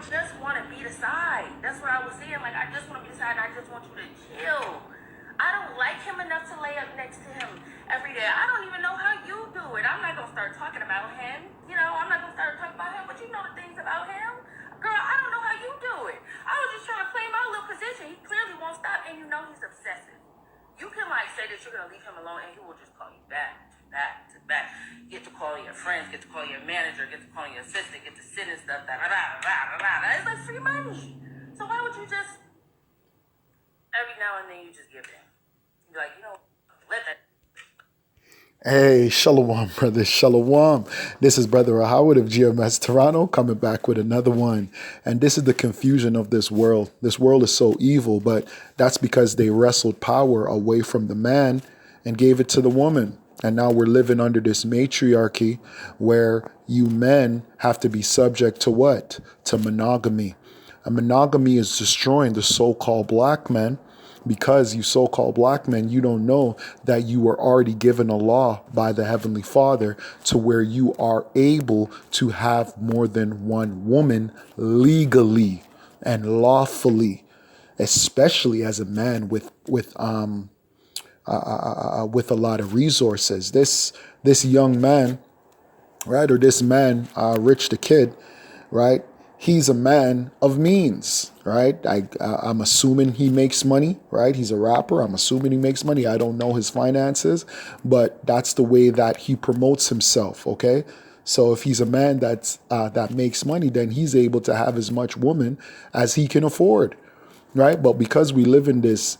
just want to be the side. That's what I was saying. Like, I just want to be the side, and I just want you to chill. I don't like him enough to lay up next to him every day. I don't even know how you do it. I'm not going to start talking about him. You know, I'm not going to start talking about him, but you know the things about him. Girl, I don't know how you do it. I was just trying to play my little position. He clearly won't stop, and you know he's obsessive. You can, like, say that you're going to leave him alone, and he will just call you back. Get to call your friends, get to call your manager, get to call your assistant, get to sending stuff, It's like free money. So why would you just, every now and then you just give in? You're like, you know, let that. Hey, Shalom, brother, Shalom. This is Brother Howard of GMS Toronto coming back with another one. And this is the confusion of this world. This world is so evil, but that's because they wrestled power away from the man and gave it to the woman. And now we're living under this matriarchy where you men have to be subject to what? To monogamy. And monogamy is destroying the so-called black man. Because you so-called black men, you don't know that you were already given a law by the Heavenly Father to where you are able to have more than one woman legally and lawfully, especially as a man with a lot of resources. This young man, right, or this man, Rich the Kid, right? He's a man of means, right? I'm assuming he makes money, right? He's a rapper. I'm assuming he makes money. I don't know his finances, but that's the way that he promotes himself, okay? So if he's a man that makes money, then he's able to have as much woman as he can afford, right? But because we live in this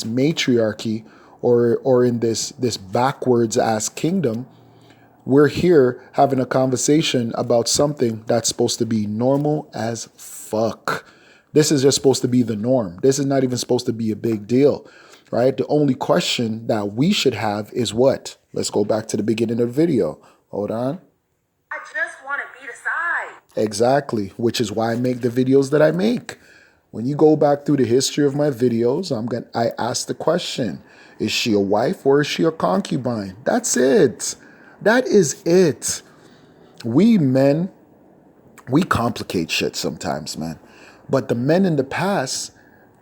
matriarchy or in this backwards ass kingdom, we're here having a conversation about something that's supposed to be normal as fuck. This is just supposed to be the norm. This is not even supposed to be a big deal, right? The only question that we should have is what? Let's go back to the beginning of the video. Hold on. I just want to be the side. Exactly, which is why I make the videos that I make. When you go back through the history of my videos, I ask the question, is she a wife or is she a concubine? That's it. That is it. We men, we complicate shit sometimes, man. But the men in the past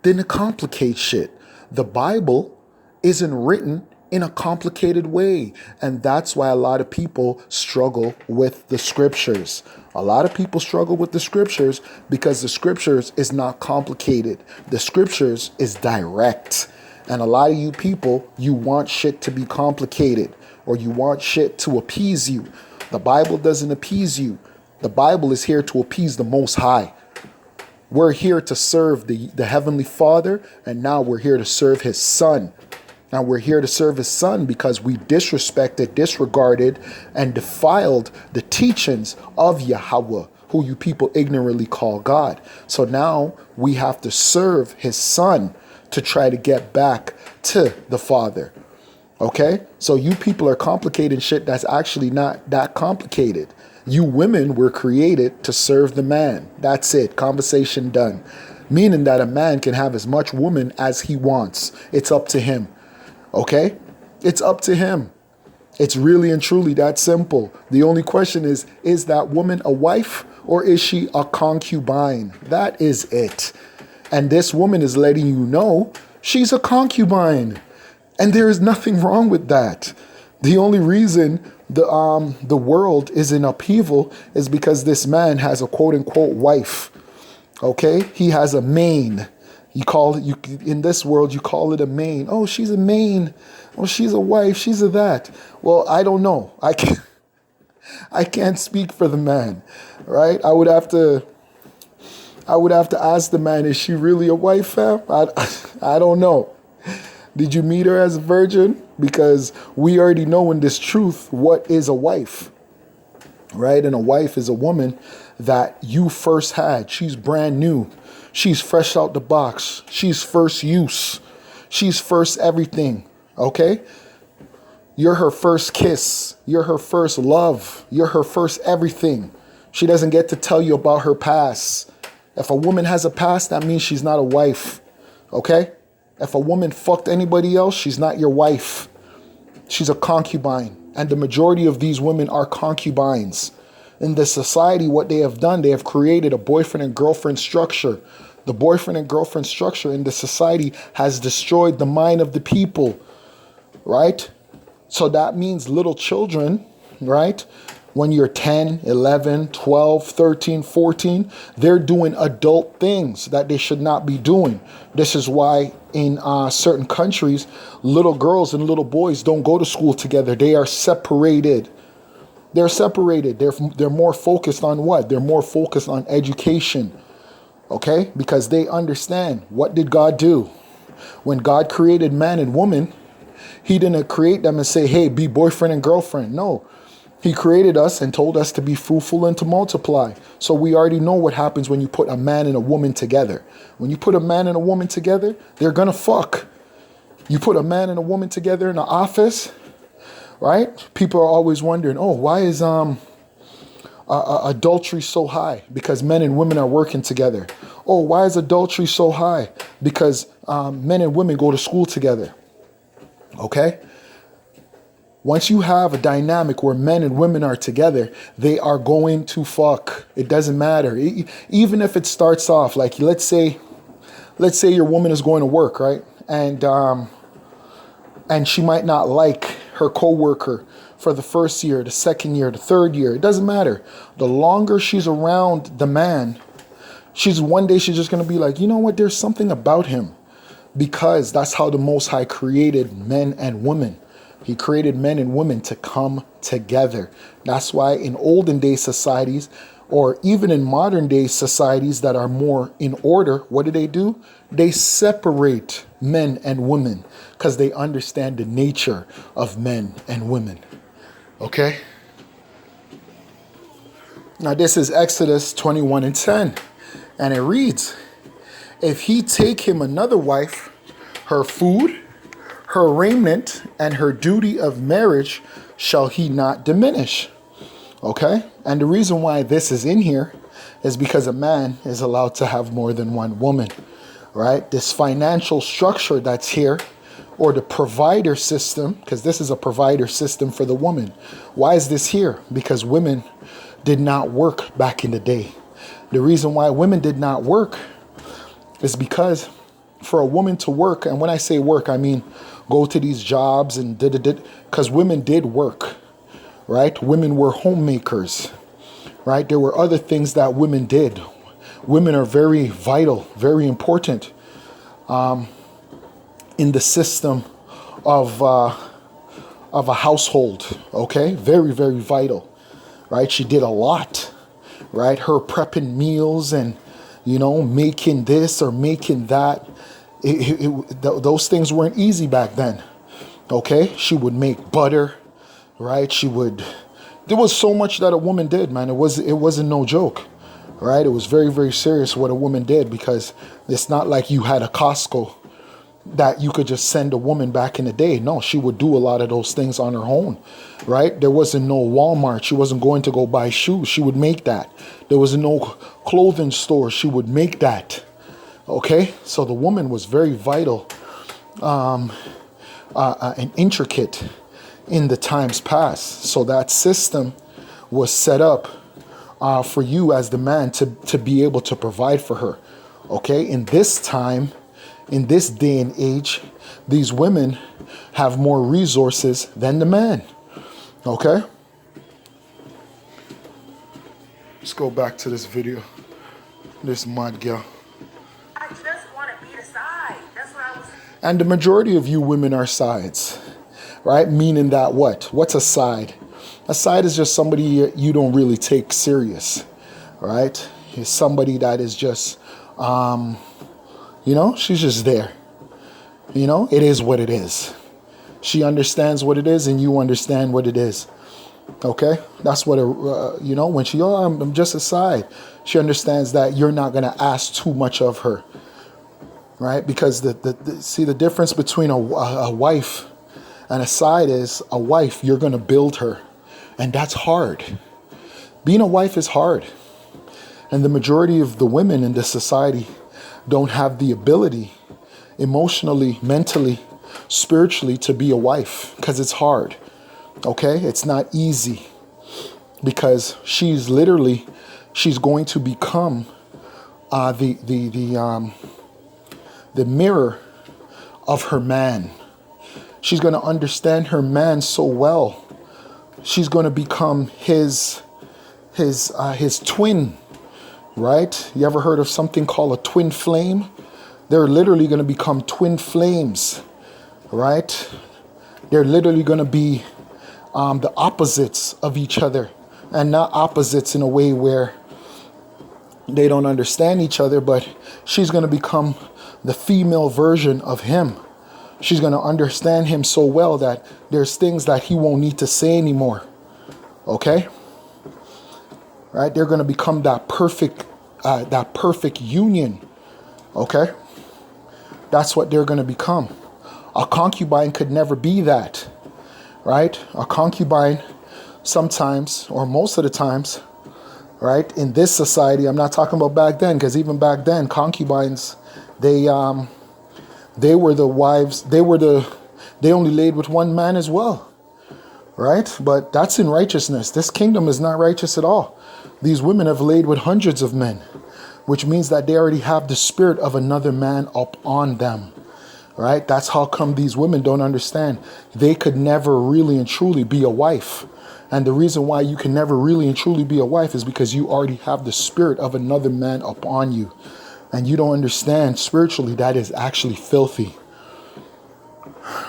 didn't complicate shit. The Bible isn't written in a complicated way. And that's why a lot of people struggle with the scriptures. A lot of people struggle with the scriptures because the scriptures is not complicated. The scriptures is direct. And a lot of you people, you want shit to be complicated. Or you want shit to appease you. The Bible doesn't appease you. The Bible is here to appease the Most High. We're here to serve the Heavenly Father, and now we're here to serve His Son. Now we're here to serve His Son because we disrespected, disregarded, and defiled the teachings of Yahweh, who you people ignorantly call God. So now we have to serve His Son to try to get back to the Father. Okay, so you people are complicating shit that's actually not that complicated. You women were created to serve the man. That's it. Conversation done. Meaning that a man can have as much woman as he wants. It's up to him. Okay, it's up to him. It's really and truly that simple. The only question is that woman a wife or is she a concubine? That is it. And this woman is letting you know she's a concubine. And there is nothing wrong with that. The only reason the world is in upheaval is because this man has a quote unquote wife. Okay, he has a main. In this world you call it a main. Oh, she's a main. Oh, she's a wife. She's a that. Well, I don't know. I can't speak for the man, right? I would have to ask the man, is she really a wife, fam? I don't know. Did you meet her as a virgin? Because we already know in this truth what is a wife, right? And a wife is a woman that you first had. She's brand new. She's fresh out the box. She's first use. She's first everything, okay? You're her first kiss. You're her first love. You're her first everything. She doesn't get to tell you about her past. If a woman has a past, that means she's not a wife, okay? If a woman fucked anybody else, she's not your wife. She's a concubine. And the majority of these women are concubines. In this society, what they have done, they have created a boyfriend and girlfriend structure. The boyfriend and girlfriend structure in the society has destroyed the mind of the people, right? So that means little children, right? When you're 10, 11, 12, 13, 14, they're doing adult things that they should not be doing. This is why in certain countries, little girls and little boys don't go to school together. They are separated. They're separated. They're more focused on what? They're more focused on education, okay? Because they understand, what did God do? When God created man and woman, he didn't create them and say, hey, be boyfriend and girlfriend. No, he created us and told us to be fruitful and to multiply. So we already know what happens when you put a man and a woman together. When you put a man and a woman together, they're going to fuck. You put a man and a woman together in an office, right? People are always wondering, oh, why is adultery so high? Because men and women are working together. Oh, why is adultery so high? Because men and women go to school together. Okay? Once you have a dynamic where men and women are together, they are going to fuck. It doesn't matter. Even if it starts off like, let's say your woman is going to work, right? And she might not like her coworker for the first year, the second year, the third year. It doesn't matter. The longer she's around the man, one day she's just going to be like, you know what? There's something about him. Because that's how the Most High created men and women. He created men and women to come together. That's why in olden day societies, or even in modern day societies that are more in order, what do? They separate men and women because they understand the nature of men and women. Okay? Now this is Exodus 21:10. And it reads, if he take him another wife, her food, her raiment, and her duty of marriage shall he not diminish. Okay? And the reason why this is in here is because a man is allowed to have more than one woman, right? This financial structure that's here, or the provider system, because this is a provider system for the woman. Why is this here? Because women did not work back in the day. The reason why women did not work is because for a woman to work, and when I say work, I mean go to these jobs and because women did work, right? Women were homemakers, right? There were other things that women did. Women are very vital, very important in the system of a household, okay? Very, very vital, right? She did a lot, right? Her prepping meals and, making this or making that. Those things weren't easy back then, okay? She would make butter, right? There was so much that a woman did, man. It wasn't no joke, right? It was very, very serious what a woman did, because it's not like you had a Costco that you could just send a woman back in the day. No, she would do a lot of those things on her own, right? There wasn't no Walmart. She wasn't going to go buy shoes. She would make that. There was no clothing store. She would make that. Okay? So the woman was very vital and intricate in the times past. So that system was set up for you as the man to be able to provide for her. Okay? In this time, in this day and age, these women have more resources than the man. Okay? Let's go back to this video. This mad girl. I just want to be the side. That's what I was. And the majority of you women are sides, right? Meaning that what? What's a side? A side is just somebody you don't really take serious, right? It's somebody that is just, she's just there. It is what it is. She understands what it is and you understand what it is. Okay? That's what, when she, I'm just a side. She understands that you're not going to ask too much of her. Right? Because the difference between a wife and a side is a wife, you're going to build her. And that's hard. Being a wife is hard. And the majority of the women in this society don't have the ability emotionally, mentally, spiritually to be a wife because it's hard. Okay? It's not easy. because she's going to become the mirror of her man. She's going to understand her man so well. She's going to become his twin, right? You ever heard of something called a twin flame? They're literally going to become twin flames, right? They're literally going to be the opposites of each other, and not opposites in a way where they don't understand each other, but she's going to become the female version of him. She's going to understand him so well that there's things that he won't need to say anymore. Okay? Right? They're going to become that perfect union. Okay? That's what they're going to become. A concubine could never be that. Right? A concubine sometimes, or most of the times, right, in this society, I'm not talking about back then, because even back then, concubines, they were the wives, they only laid with one man as well, right? But that's in righteousness. This kingdom is not righteous at all. These women have laid with hundreds of men, which means that they already have the spirit of another man up on them, right? That's how come these women don't understand. They could never really and truly be a wife. And the reason why you can never really and truly be a wife is because you already have the spirit of another man upon you. And you don't understand spiritually that is actually filthy.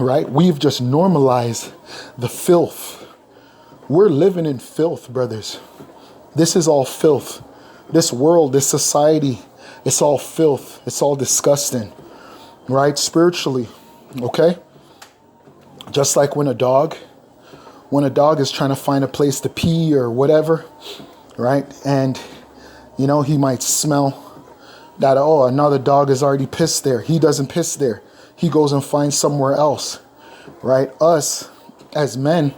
Right? We've just normalized the filth. We're living in filth, brothers. This is all filth. This world, this society, it's all filth. It's all disgusting. Right? Spiritually. Okay? Just like when a dog is trying to find a place to pee or whatever, right? And, he might smell that, another dog has already pissed there. He doesn't piss there. He goes and finds somewhere else, right? Us, as men,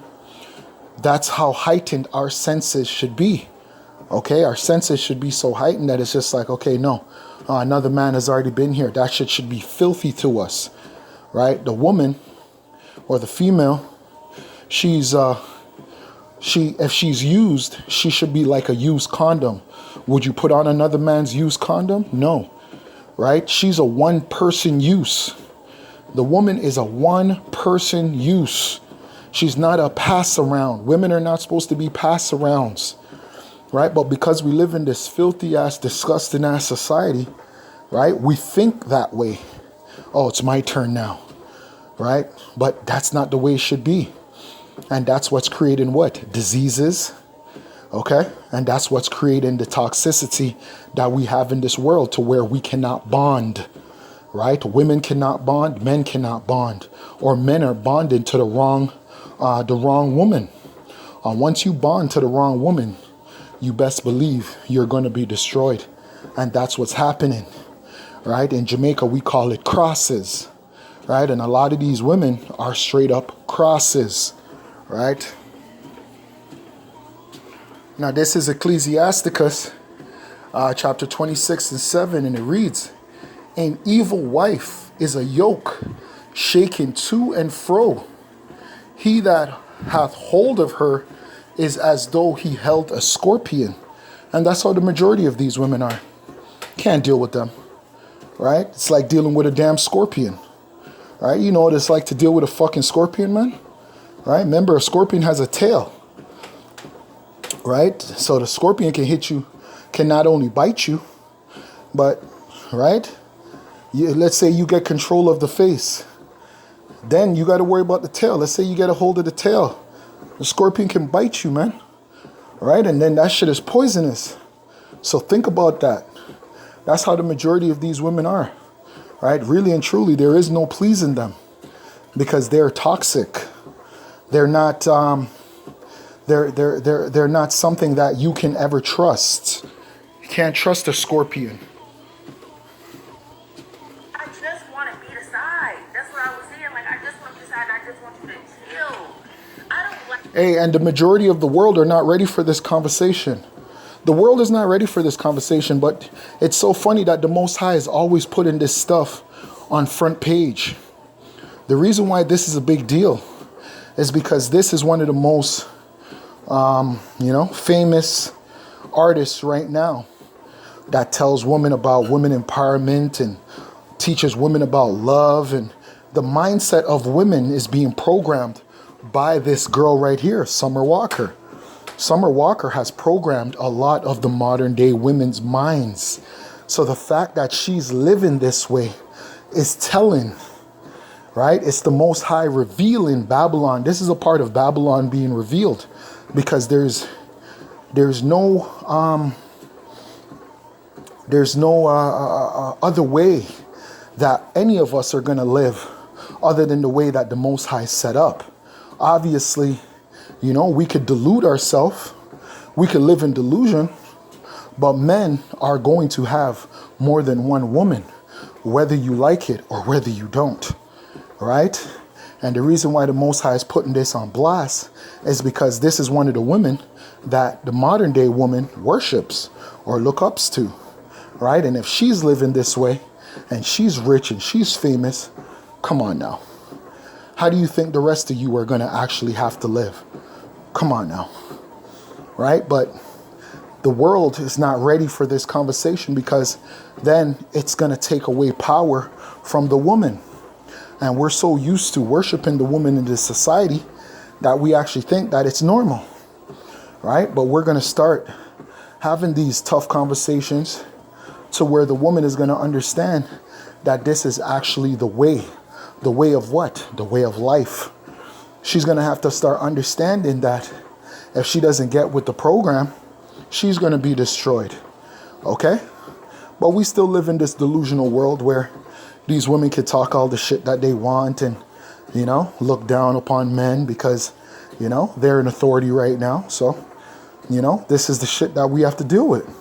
that's how heightened our senses should be, okay? Our senses should be so heightened that it's just like, okay, no, another man has already been here. That shit should be filthy to us, right? The woman or the female, if she's used, she should be like a used condom. Would you put on another man's used condom? No, right? She's a one-person use. The woman is a one-person use. She's not a pass-around. Women are not supposed to be pass-arounds, right? But because we live in this filthy-ass, disgusting-ass society, right, we think that way. Oh, it's my turn now, right? But that's not the way it should be. And that's what's creating what? Diseases. Okay? And that's what's creating the toxicity that we have in this world, to where we cannot bond. Right? Women cannot bond, men cannot bond. Or men are bonded to the wrong woman. Once you bond to the wrong woman, you best believe you're going to be destroyed. And that's what's happening. Right? In Jamaica, we call it crosses. Right? And a lot of these women are straight up crosses. Right? Now this is Ecclesiasticus chapter 26 and 7, and it reads, "An evil wife is a yoke shaken to and fro. He that hath hold of her is as though he held a scorpion." And that's how the majority of these women are. Can't deal with them. Right? It's like dealing with a damn scorpion. Right? You know what it's like to deal with a fucking scorpion, man? Right? Remember, a scorpion has a tail. Right? So the scorpion can not only bite you, but, right? Let's say you get control of the face. Then you got to worry about the tail. Let's say you get a hold of the tail. The scorpion can bite you, man. Right? And then that shit is poisonous. So think about that. That's how the majority of these women are. Right? Really and truly, there is no pleasing them, because they're toxic. They're not they're not something that you can ever trust. You can't trust a scorpion. I just want to be the side. That's what I was saying. Like, I just want to be the side, and I just want you to chill. I don't like. Hey, and the majority of the world are not ready for this conversation. The world is not ready for this conversation, but it's so funny that the Most High is always putting this stuff on front page. The reason why this is a big deal is because this is one of the most famous artist right now that tells women about women empowerment and teaches women about love. And the mindset of women is being programmed by this girl right here, Summer Walker. Summer Walker has programmed a lot of the modern day women's minds. So the fact that she's living this way is telling, right? It's the Most High revealing Babylon. This is a part of Babylon being revealed, because there's no other way that any of us are going to live other than the way that the Most High set up. Obviously, we could delude ourselves. We could live in delusion, but men are going to have more than one woman, whether you like it or whether you don't, right? And the reason why the Most High is putting this on blast is because this is one of the women that the modern day woman worships or look up to, right? And if she's living this way and she's rich and she's famous, come on now. How do you think the rest of you are going to actually have to live? Come on now, right? But the world is not ready for this conversation, because then it's going to take away power from the woman. And we're so used to worshiping the woman in this society that we actually think that it's normal, right? But we're going to start having these tough conversations to where the woman is going to understand that this is actually the way. The way of what? The way of life. She's going to have to start understanding that if she doesn't get with the program, she's going to be destroyed. Okay? But we still live in this delusional world where these women can talk all the shit that they want and, look down upon men because, they're in authority right now. So, this is the shit that we have to deal with. Him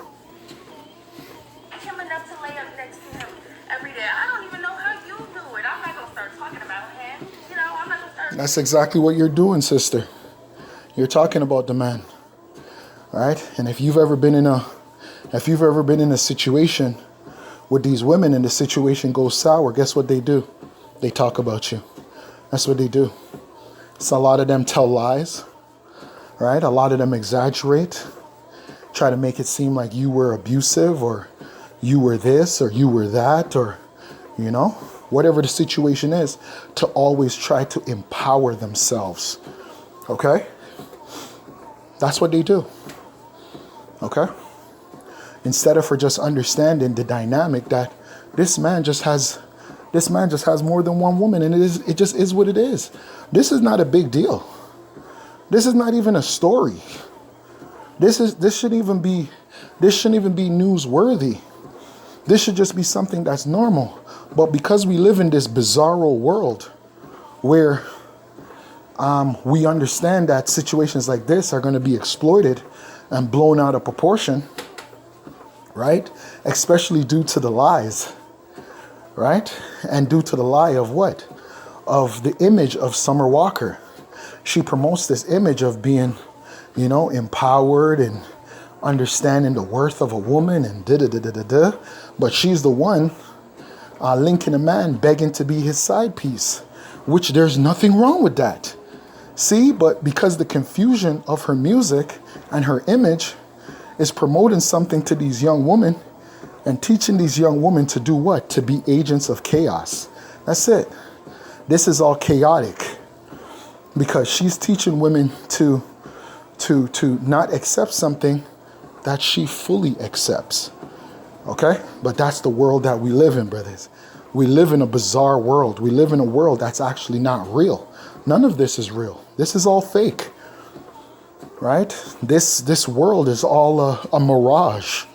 enough to lay up next to him every day. I don't even know how you do it. I'm not gonna start talking about him. I'm not gonna start. That's exactly what you're doing, sister. You're talking about the man, right? And if you've ever been in a situation with these women and the situation goes sour, guess what they do? They talk about you. That's what they do. So a lot of them tell lies, right? A lot of them exaggerate, try to make it seem like you were abusive or you were this or you were that, or, whatever the situation is, to always try to empower themselves. Okay? That's what they do. Okay? Instead of for just understanding the dynamic that this man just has more than one woman, and it just is what it is. This is not a big deal. This is not even a story. This shouldn't even be newsworthy. This should just be something that's normal. But because we live in this bizarro world where we understand that situations like this are going to be exploited and blown out of proportion, right? Especially due to the lies, right? And due to the lie of what? Of the image of Summer Walker. She promotes this image of being, empowered and understanding the worth of a woman and da-da-da-da-da-da. But she's the one linking a man begging to be his side piece, which there's nothing wrong with that. See, but because the confusion of her music and her image is promoting something to these young women and teaching these young women to do what? To be agents of chaos. That's it. This is all chaotic because she's teaching women to not accept something that she fully accepts. Okay? But that's the world that we live in, brothers. We live in a bizarre world. We live in a world that's actually not real. None of this is real. This is all fake. Right? This world is all a mirage.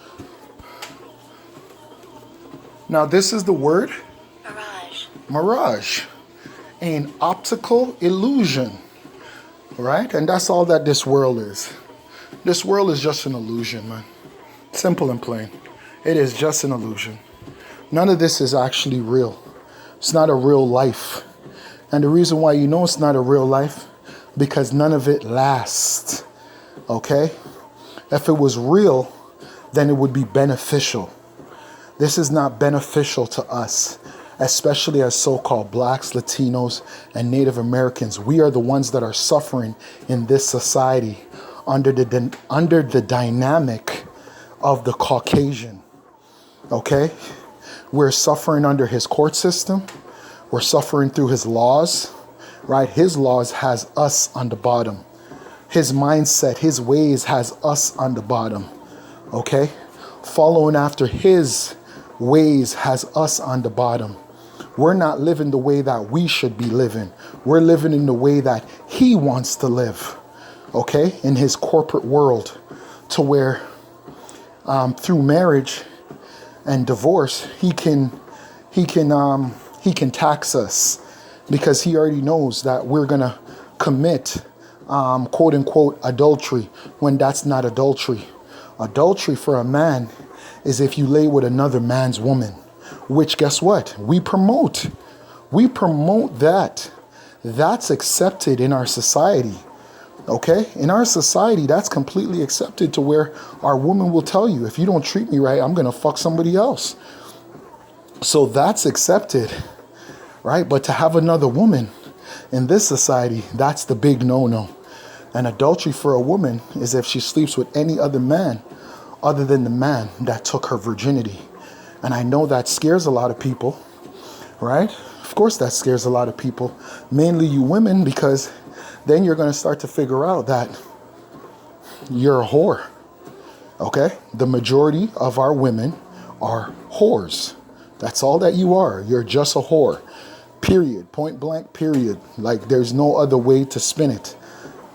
Now, this is the word. Mirage. Mirage. An optical illusion. Right? And that's all that this world is. This world is just an illusion, man. Simple and plain. It is just an illusion. None of this is actually real. It's not a real life. And the reason why you know it's not a real life, because none of it lasts. Okay? If it was real, then it would be beneficial. This is not beneficial to us, especially as so-called blacks, Latinos, and Native Americans. We are the ones that are suffering in this society under the dynamic of the Caucasian. Okay? We're suffering under his court system. We're suffering through his laws, right? His laws has us on the bottom. His mindset, his ways has us on the bottom. Okay? Following after his ways has us on the bottom. We're not living the way that we should be living. We're living in the way that he wants to live. Okay? In his corporate world, to where through marriage and divorce, he can tax us, because he already knows that we're gonna commit quote unquote adultery, when that's not adultery. Adultery for a man is if you lay with another man's woman, which, guess what? We promote that. That's accepted in our society. Okay? In our society, that's completely accepted, to where our woman will tell you, if you don't treat me right, I'm gonna fuck somebody else. So that's accepted, right? But to have another woman in this society, that's the big no-no. And adultery for a woman is if she sleeps with any other man other than the man that took her virginity. And I know that scares a lot of people, right? Of course that scares a lot of people, mainly you women, because then you're going to start to figure out that you're a whore. Okay? The majority of our women are whores. That's all that you are. You're just a whore. Period. Point blank, period. Like, there's no other way to spin it.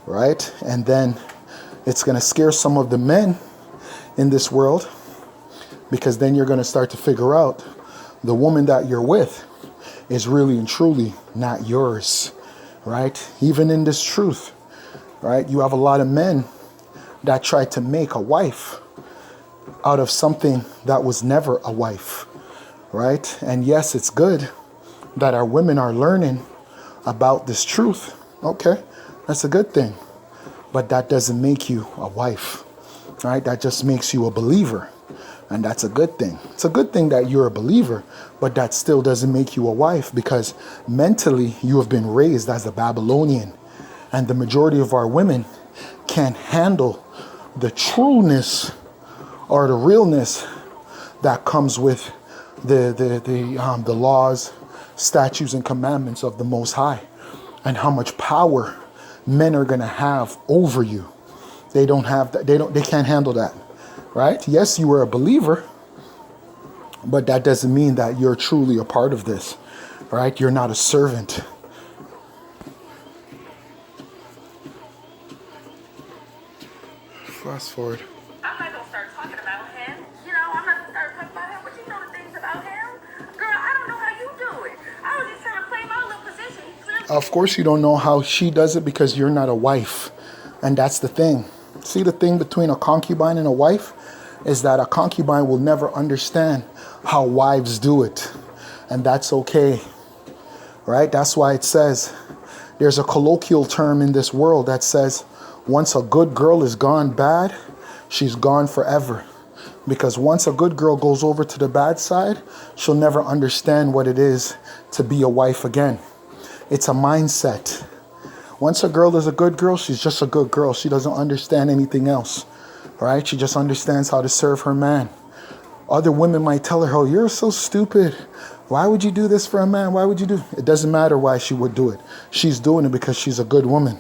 Right? And then it's going to scare some of the men in this world, because then you're going to start to figure out the woman that you're with is really and truly not yours. Right? Even in this truth, right? You have a lot of men that try to make a wife out of something that was never a wife, right? And yes, it's good that our women are learning about this truth. Okay, that's a good thing. But that doesn't make you a wife, right? That just makes you a believer. And that's a good thing. It's a good thing that you're a believer, but that still doesn't make you a wife, because mentally you have been raised as a Babylonian. And the majority of our women can't handle the trueness or the realness that comes with the laws, statutes, and commandments of the Most High, and how much power men are going to have over you. They don't have that. They can't handle that. Right? Yes, you are a believer, but that doesn't mean that you're truly a part of this. Right? You're not a servant. Fast forward. I'm not gonna start talking about him. You know, I'm not gonna start talking about him, but you know the things about him. Girl, I don't know how you do it. I was just trying to play my little position. Of course you don't know how she does it, because you're not a wife. And that's the thing. See, the thing between a concubine and a wife is that a concubine will never understand how wives do it. And that's okay. Right? That's why it says, there's a colloquial term in this world that says, once a good girl is gone bad, she's gone forever. Because once a good girl goes over to the bad side, she'll never understand what it is to be a wife again. It's a mindset. Once a girl is a good girl, she's just a good girl. She doesn't understand anything else. Right? She just understands how to serve her man. Other women might tell her, oh, you're so stupid. Why would you do this for a man? Why would you do? It doesn't matter why she would do it. She's doing it because she's a good woman.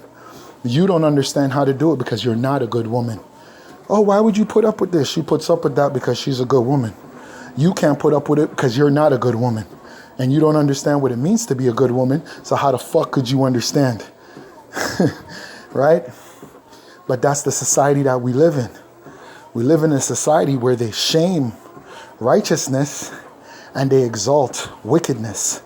You don't understand how to do it because you're not a good woman. Oh, why would you put up with this? She puts up with that because she's a good woman. You can't put up with it because you're not a good woman. And you don't understand what it means to be a good woman. So how the fuck could you understand? Right? But that's the society that we live in. We live in a society where they shame righteousness and they exalt wickedness.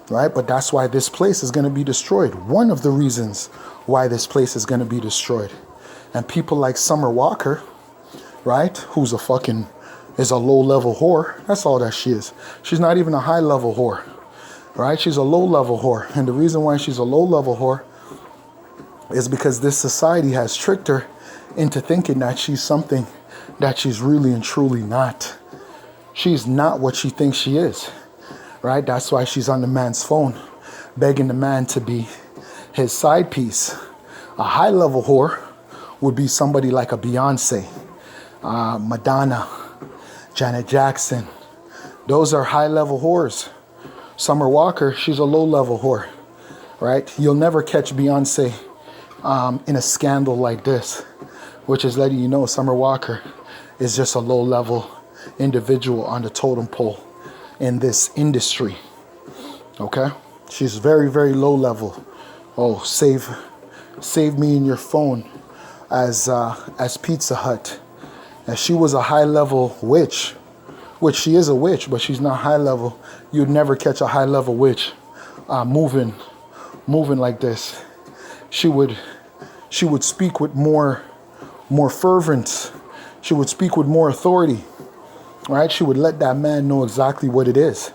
Right? But that's why this place is going to be destroyed. One of the reasons why this place is going to be destroyed. And people like Summer Walker, right, who's is a low-level whore. That's all that she is. She's not even a high-level whore, right? She's a low-level whore. And the reason why she's a low-level whore is because this society has tricked her into thinking that she's something that she's really and truly not. She's not what she thinks she is, right? That's why she's on the man's phone, begging the man to be his side piece. A high-level whore would be somebody like a Beyonce, Madonna, Janet Jackson. Those are high-level whores. Summer Walker, she's a low-level whore, right? You'll never catch Beyonce in a scandal like this, which is letting you know Summer Walker is just a low-level individual on the totem pole in this industry. Okay? She's very, very low level. Oh, save me in your phone as Pizza Hut. And she was a high level witch, which she is a witch, but she's not high level. You'd never catch a high level witch moving like this. She would speak with more fervence. She would speak with more authority, right? She would let that man know exactly what it is,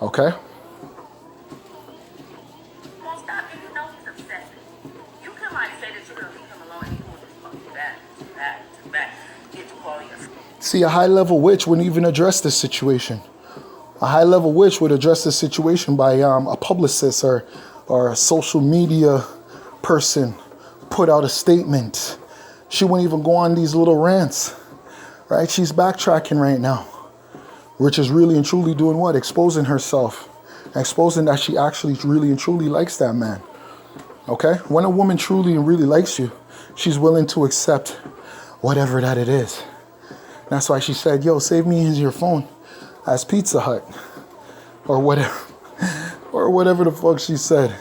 okay? Won't stop, and you know he's obsessive. You can like say that you're gonna leave him alone, and he will just fuck you back, get to call you. See, a high-level witch wouldn't even address this situation. A high-level witch would address this situation by a publicist or a social media person put out a statement. She wouldn't even go on these little rants, right? She's backtracking right now, which is really and truly doing what? Exposing herself, exposing that she actually really and truly likes that man, okay? When a woman truly and really likes you, she's willing to accept whatever that it is. That's why she said, yo, save me your phone as Pizza Hut or whatever the fuck she said.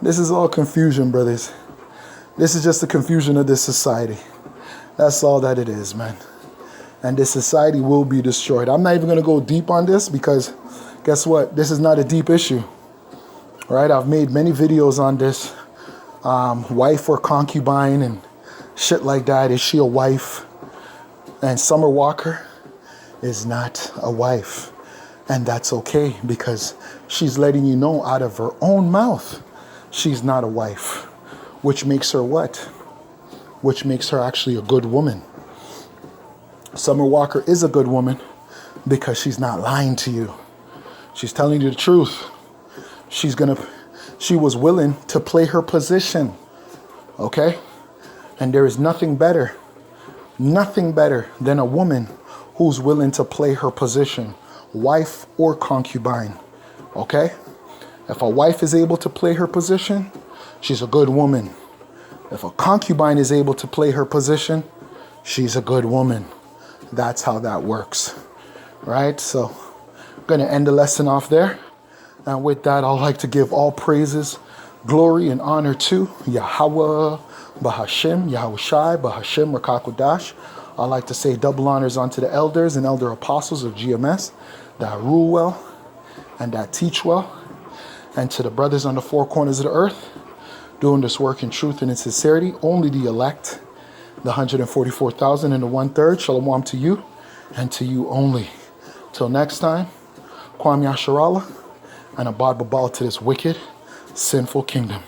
This is all confusion, brothers. This is just the confusion of this society. That's all that it is, man. And this society will be destroyed. I'm not even going to go deep on this because guess what? This is not a deep issue, right? I've made many videos on this. Wife or concubine and shit like that. Is she a wife? And Summer Walker is not a wife. And that's okay because she's letting you know out of her own mouth she's not a wife. Which makes her what? Which makes her actually a good woman. Summer Walker is a good woman because she's not lying to you. She's telling you the truth. She was willing to play her position. Okay? And there is nothing better than a woman who's willing to play her position, wife or concubine. Okay? If a wife is able to play her position, she's a good woman. If a concubine is able to play her position, she's a good woman. That's how that works, right? So I'm going to end the lesson off there. And with that, I'd like to give all praises, glory, and honor to Yahweh, Bahashim, Yahushai, Bahashim, Rakakodash. I'd like to say double honors unto the elders and elder apostles of GMS that rule well and that teach well. And to the brothers on the four corners of the earth, doing this work in truth and in sincerity, only the elect, the 144,000 and the 1/3. Shalom to you and to you only. Till next time, Kwam Yasharallah and Abad Babal to this wicked, sinful kingdom.